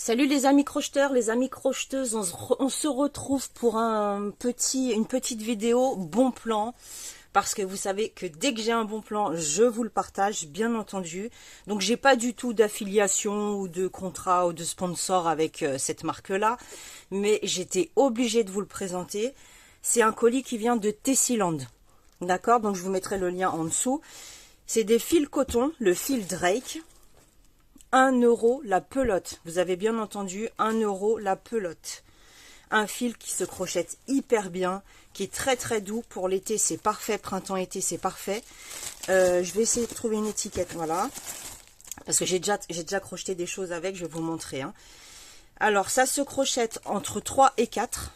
Salut les amis crocheteurs, les amis crocheteuses, on se retrouve pour une petite vidéo bon plan. Parce que vous savez que dès que j'ai un bon plan, je vous le partage, bien entendu. Donc j'ai pas du tout d'affiliation ou de contrat ou de sponsor avec cette marque-là. Mais j'étais obligée de vous le présenter. C'est un colis qui vient de Tessiland. D'accord? Donc je vous mettrai le lien en dessous. C'est des fils coton, le fil Drake. 1 € la pelote. Vous avez bien entendu, 1 € la pelote. Un fil qui se crochette hyper bien, qui est très très doux pour l'été, c'est parfait. Printemps-été, c'est parfait. Je vais essayer de trouver une étiquette, voilà. Parce que j'ai déjà crocheté des choses avec, je vais vous montrer. Hein. Alors, ça se crochette entre 3 et 4.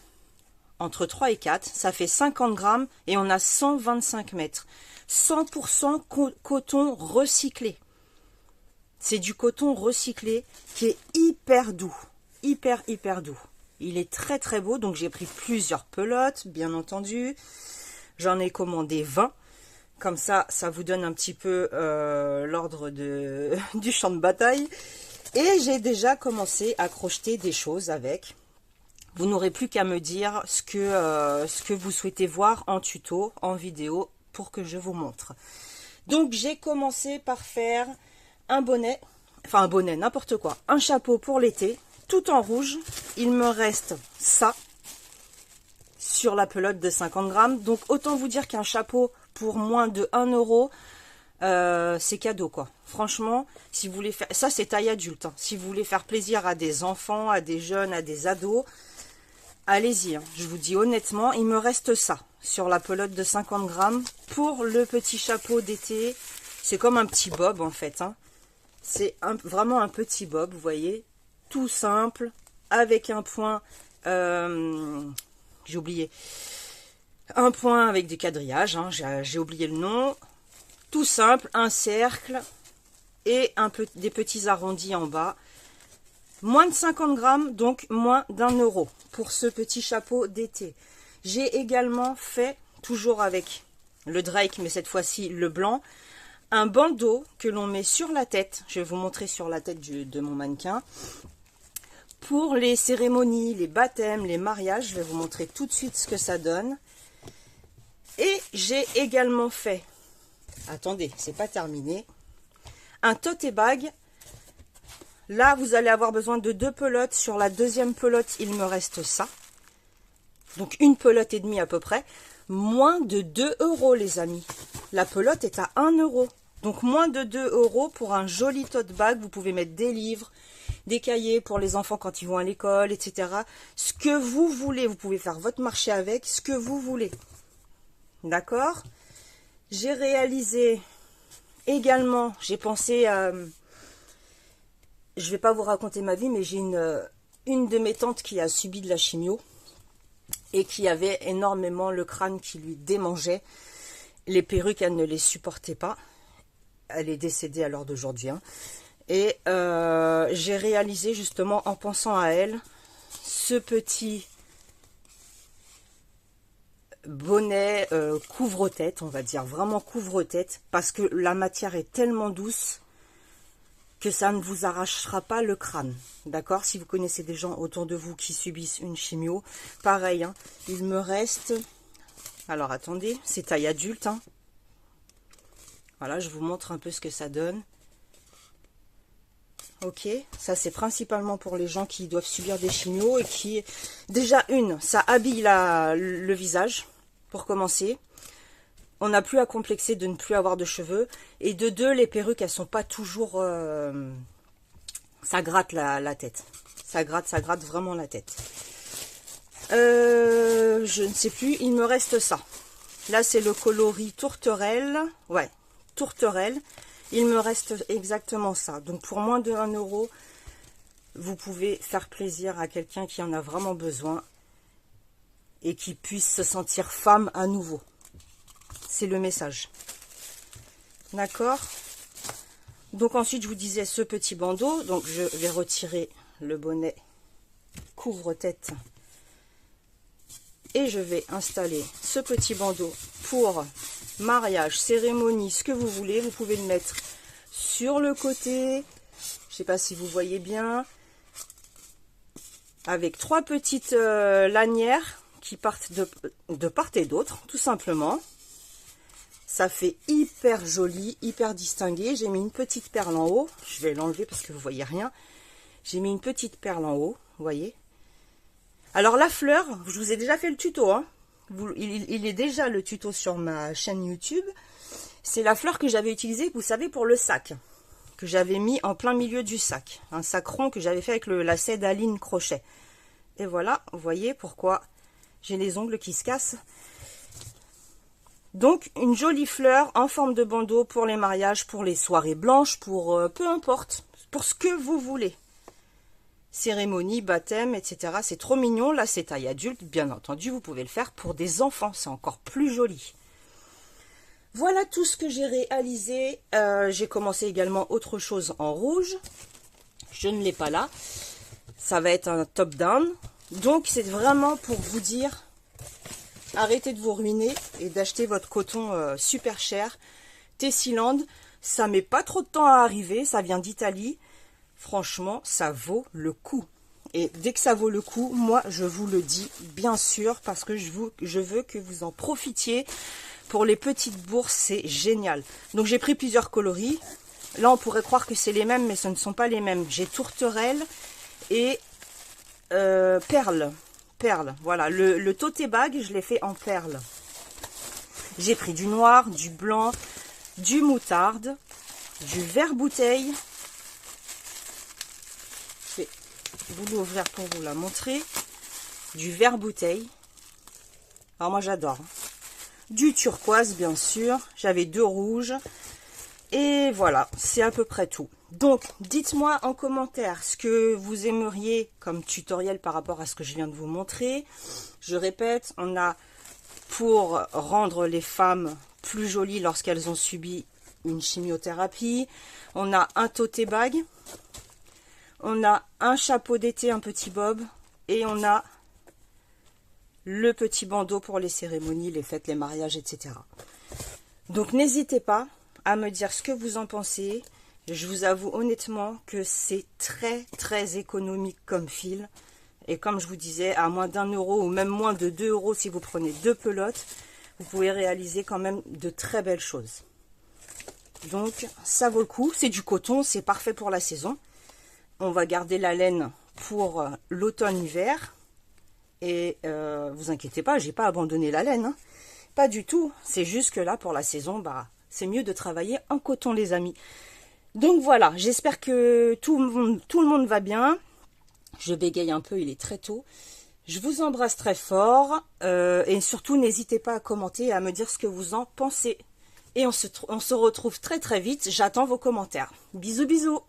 Entre 3 et 4, ça fait 50 grammes et on a 125 mètres. 100% coton recyclé. C'est du coton recyclé qui est hyper doux. Hyper doux. Il est très très beau, donc j'ai pris plusieurs pelotes, bien entendu. J'en ai commandé 20. Comme ça vous donne un petit peu l'ordre du champ de bataille. Et j'ai déjà commencé à crocheter des choses avec. Vous n'aurez plus qu'à me dire ce que vous souhaitez voir en tuto, en vidéo, pour que je vous montre. Donc j'ai commencé par faire un bonnet, enfin un bonnet, n'importe quoi, un chapeau pour l'été, tout en rouge. Il me reste ça sur la pelote de 50 grammes. Donc autant vous dire qu'un chapeau pour moins de 1 €, c'est cadeau quoi. Franchement, si vous voulez faire, ça c'est taille adulte, hein. Si vous voulez faire plaisir à des enfants, à des jeunes, à des ados, allez-y, hein. Je vous dis honnêtement, il me reste ça sur la pelote de 50 grammes pour le petit chapeau d'été. C'est comme un petit bob en fait, hein. C'est vraiment un petit bob, vous voyez, tout simple, avec un point, j'ai oublié, un point avec du quadrillage, hein, j'ai oublié le nom, tout simple, un cercle et des petits arrondis en bas. Moins de 50 grammes, donc moins d'1 € pour ce petit chapeau d'été. J'ai également fait, toujours avec le Drake, mais cette fois-ci le blanc, un bandeau que l'on met sur la tête. Je vais vous montrer sur la tête de mon mannequin. Pour les cérémonies, les baptêmes, les mariages, je vais vous montrer tout de suite ce que ça donne. Et j'ai également fait, attendez, c'est pas terminé, un tote bag. Là, vous allez avoir besoin de 2 pelotes. Sur la deuxième pelote, il me reste ça. Donc, une pelote et demie à peu près. Moins de 2 € les amis. La pelote est à 1 €. Donc, moins de 2 € pour un joli tote bag. Vous pouvez mettre des livres, des cahiers pour les enfants quand ils vont à l'école, etc. Ce que vous voulez. Vous pouvez faire votre marché avec, ce que vous voulez. D'accord? J'ai réalisé également, j'ai pensé à... Je vais pas vous raconter ma vie, mais j'ai une de mes tantes qui a subi de la chimio et qui avait énormément le crâne qui lui démangeait. Les perruques, elle ne les supportait pas. Elle est décédée à l'heure d'aujourd'hui. Hein. Et j'ai réalisé justement en pensant à elle ce petit bonnet couvre-tête, on va dire vraiment couvre-tête, parce que la matière est tellement douce que ça ne vous arrachera pas le crâne, d'accord? Si vous connaissez des gens autour de vous qui subissent une chimio, pareil, hein, il me reste, alors attendez, c'est taille adulte, hein. Voilà, je vous montre un peu ce que ça donne. Ok, ça c'est principalement pour les gens qui doivent subir des chimios et qui, déjà ça habille le visage, pour commencer. On n'a plus à complexer de ne plus avoir de cheveux. Et de 2, les perruques, elles sont pas toujours... ça gratte la tête. Ça gratte vraiment la tête. Je ne sais plus, il me reste ça. Là, c'est le coloris tourterelle. Ouais, tourterelle. Il me reste exactement ça. Donc, pour moins de 1 €, vous pouvez faire plaisir à quelqu'un qui en a vraiment besoin et qui puisse se sentir femme à nouveau. C'est le message. D'accord? Donc ensuite, je vous disais ce petit bandeau. Donc je vais retirer le bonnet couvre-tête. Et je vais installer ce petit bandeau pour mariage, cérémonie, ce que vous voulez. Vous pouvez le mettre sur le côté. Je ne sais pas si vous voyez bien. avec 3 petites lanières qui partent de part et d'autre, tout simplement. Ça fait hyper joli, hyper distingué. J'ai mis une petite perle en haut. Je vais l'enlever parce que vous voyez rien. J'ai mis une petite perle en haut, vous voyez. Alors la fleur, je vous ai déjà fait le tuto, hein. Il est déjà le tuto sur ma chaîne YouTube. C'est la fleur que j'avais utilisée, vous savez, pour le sac. Que j'avais mis en plein milieu du sac. Un sac rond que j'avais fait avec le lacet d'Aline Crochet. Et voilà, vous voyez pourquoi j'ai les ongles qui se cassent. Donc, une jolie fleur en forme de bandeau pour les mariages, pour les soirées blanches, pour peu importe, pour ce que vous voulez. Cérémonie, baptême, etc. C'est trop mignon. Là, c'est taille adulte, bien entendu. Vous pouvez le faire pour des enfants, c'est encore plus joli. Voilà tout ce que j'ai réalisé. J'ai commencé également autre chose en rouge. Je ne l'ai pas là. Ça va être un top down. Donc, c'est vraiment pour vous dire... Arrêtez de vous ruiner et d'acheter votre coton super cher. Tessiland, ça met pas trop de temps à arriver, ça vient d'Italie. Franchement, ça vaut le coup. Et dès que ça vaut le coup, moi je vous le dis bien sûr parce que je veux que vous en profitiez. Pour les petites bourses, c'est génial. Donc j'ai pris plusieurs coloris. Là on pourrait croire que c'est les mêmes, mais ce ne sont pas les mêmes. J'ai tourterelle et perle. Perle, voilà, le tote bag, je l'ai fait en perles. J'ai pris du noir, du blanc, du moutarde, du vert bouteille. Je vais vous l'ouvrir pour vous la montrer. Du vert bouteille. Alors moi j'adore. Du turquoise bien sûr. J'avais 2 rouges. Et voilà, c'est à peu près tout. Donc, dites-moi en commentaire ce que vous aimeriez comme tutoriel par rapport à ce que je viens de vous montrer. Je répète, on a pour rendre les femmes plus jolies lorsqu'elles ont subi une chimiothérapie. On a un tote bag. On a un chapeau d'été, un petit bob. Et on a le petit bandeau pour les cérémonies, les fêtes, les mariages, etc. Donc, n'hésitez pas à me dire ce que vous en pensez. Je vous avoue honnêtement que c'est très économique comme fil. Et comme je vous disais, à moins d'1 euro ou même moins de 2 euros si vous prenez 2 pelotes, vous pouvez réaliser quand même de très belles choses. Donc ça vaut le coup. C'est du coton, c'est parfait pour la saison. On va garder la laine pour l'automne-hiver. Et vous inquiétez pas, j'ai pas abandonné la laine, hein. Pas du tout. C'est juste que là, pour la saison, c'est mieux de travailler en coton, les amis. Donc voilà, j'espère que tout le monde va bien. Je bégaye un peu, il est très tôt. Je vous embrasse très fort. Et surtout, n'hésitez pas à commenter et à me dire ce que vous en pensez. Et on se retrouve très vite. J'attends vos commentaires. Bisous, bisous.